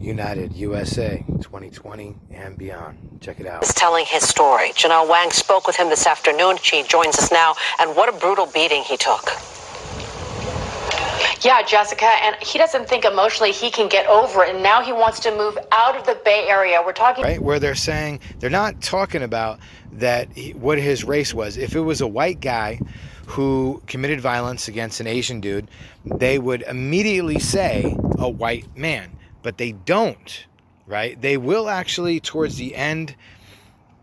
United USA 2020 and beyond. Check it out. Is telling his story. Janelle Wang spoke with him this afternoon. She joins us now. And what a brutal beating he took. Yeah, Jessica, and he doesn't think emotionally he can get over it, and now he wants to move out of the Bay Area. We're talking... Right, where they're saying, they're not talking about that what his race was. If it was a white guy who committed violence against an Asian dude, they would immediately say a white man, but they don't, right? They will actually, towards the end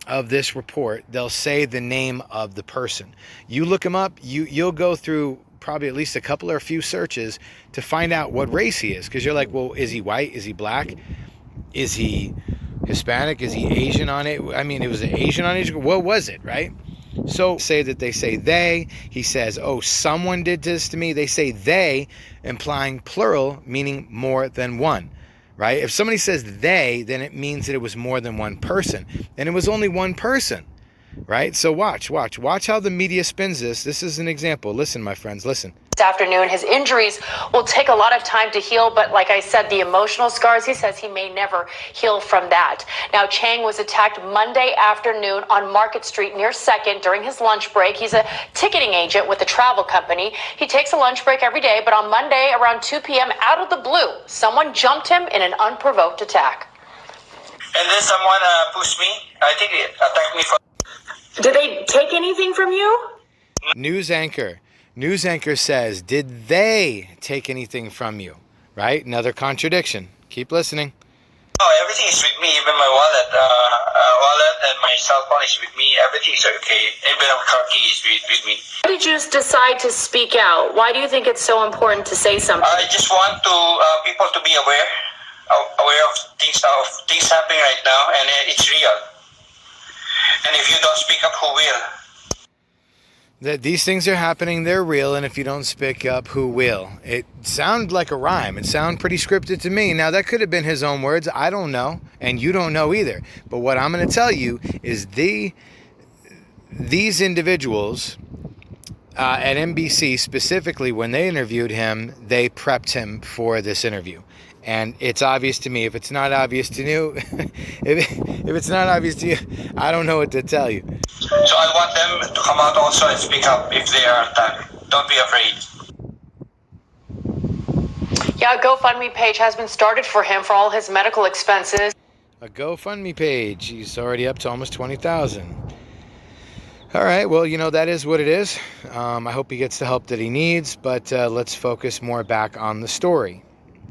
of this report, they'll say the name of the person. You look him up, you'll go through probably at least a couple or a few searches to find out what race he is, because you're like, well, is he white? Is he black? Is he Hispanic? Is he Asian on it? I mean, it was an Asian on it. What was it, right? So say that they say they. He says, oh, someone did this to me. They say they, implying plural, meaning more than one, right? If somebody says they, then it means that it was more than one person, and it was only one person. Right? So watch how the media spins this. This is an example. Listen, my friends, listen. This afternoon, his injuries will take a lot of time to heal, but like I said, the emotional scars, he says he may never heal from that. Now, Chang was attacked Monday afternoon on Market Street near 2nd during his lunch break. He's a ticketing agent with a travel company. He takes a lunch break every day, but on Monday around 2 p.m., out of the blue, someone jumped him in an unprovoked attack. And then someone pushed me. I think it attacked me. Did they take anything from you? News anchor says, did they take anything from you? Right? Another contradiction. Keep listening. Oh, everything is with me. Even my wallet and my cell phone is with me. Everything is okay. Even my car key is with me. Why did you decide to speak out? Why do you think it's so important to say something? I just want people to be aware of things happening right now, and it's real. And if you don't speak up, who will? That these things are happening, they're real, and if you don't speak up, who will? It sounded like a rhyme. It sounded pretty scripted to me. Now, that could have been his own words. I don't know, and you don't know either. But what I'm going to tell you is these individuals at NBC, specifically when they interviewed him, they prepped him for this interview. And it's obvious to me. If it's not obvious to you, if it's not obvious to you, I don't know what to tell you. So I want them to come out also and speak up if they are attacked. Don't be afraid. Yeah, a GoFundMe page has been started for him for all his medical expenses. A GoFundMe page. He's already up to almost 20,000. All right, well, that is what it is. I hope he gets the help that he needs, but let's focus more back on the story.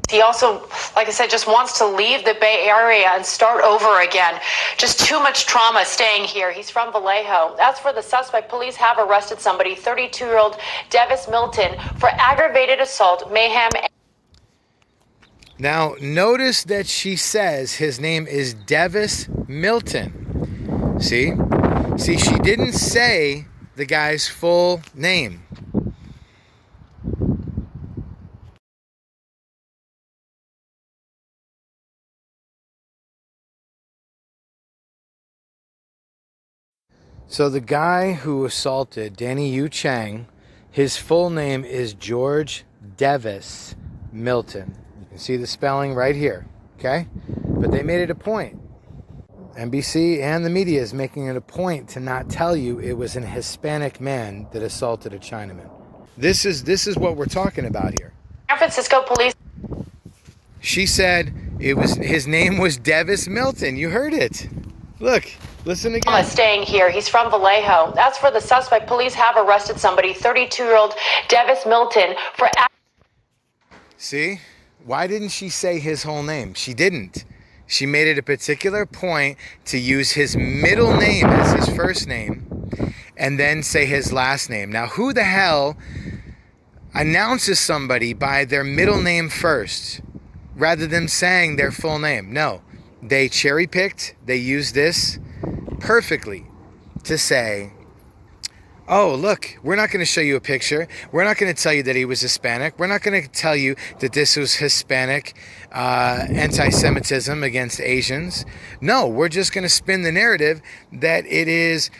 He also, like I said, just wants to leave the Bay Area and start over again. Just too much trauma staying here. He's from Vallejo. As for the suspect, police have arrested somebody, 32-year-old Devis Milton, for aggravated assault, mayhem. Now, notice that she says his name is Devis Milton. See, she didn't say the guy's full name. So the guy who assaulted Danny Yu Chang, his full name is Jorge Devis Milton. You can see the spelling right here, okay? But they made it a point. NBC and the media is making it a point to not tell you it was an Hispanic man that assaulted a Chinaman. This is what we're talking about here. San Francisco police. She said his name was Devis Milton. You heard it. Look. Listen again. Staying here. He's from Vallejo. As for the suspect, police have arrested somebody, 32-year-old Devis Milton, for... See? Why didn't she say his whole name? She didn't. She made it a particular point to use his middle name as his first name and then say his last name. Now, who the hell announces somebody by their middle name first rather than saying their full name? No. They cherry-picked. They used this perfectly to say, oh, look, we're not going to show you a picture. We're not going to tell you that he was Hispanic. We're not going to tell you that this was Hispanic anti-Semitism against Asians. No, we're just going to spin the narrative that it is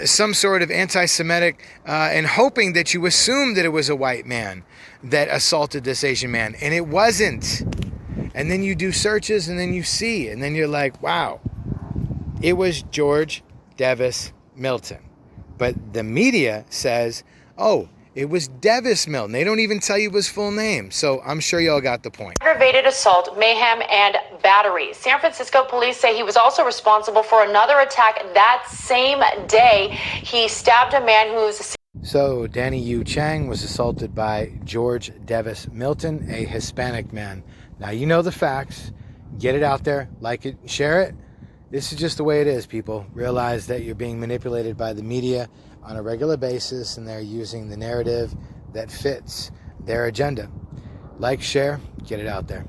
some sort of anti-Semitic and hoping that you assume that it was a white man that assaulted this Asian man. And it wasn't. And then you do searches and then you see, and then you're like, wow, it was Jorge Devis Milton. But the media says, oh, it was Devis Milton. They don't even tell you his full name. So I'm sure y'all got the point. Aggravated assault, mayhem, and battery. San Francisco police say he was also responsible for another attack that same day. He stabbed a man who was... So Danny Yu Chang was assaulted by Jorge Devis Milton, a Hispanic man. Now you know the facts. Get it out there. Like it. Share it. This is just the way it is, people. Realize that you're being manipulated by the media on a regular basis, and they're using the narrative that fits their agenda. Like, share, get it out there.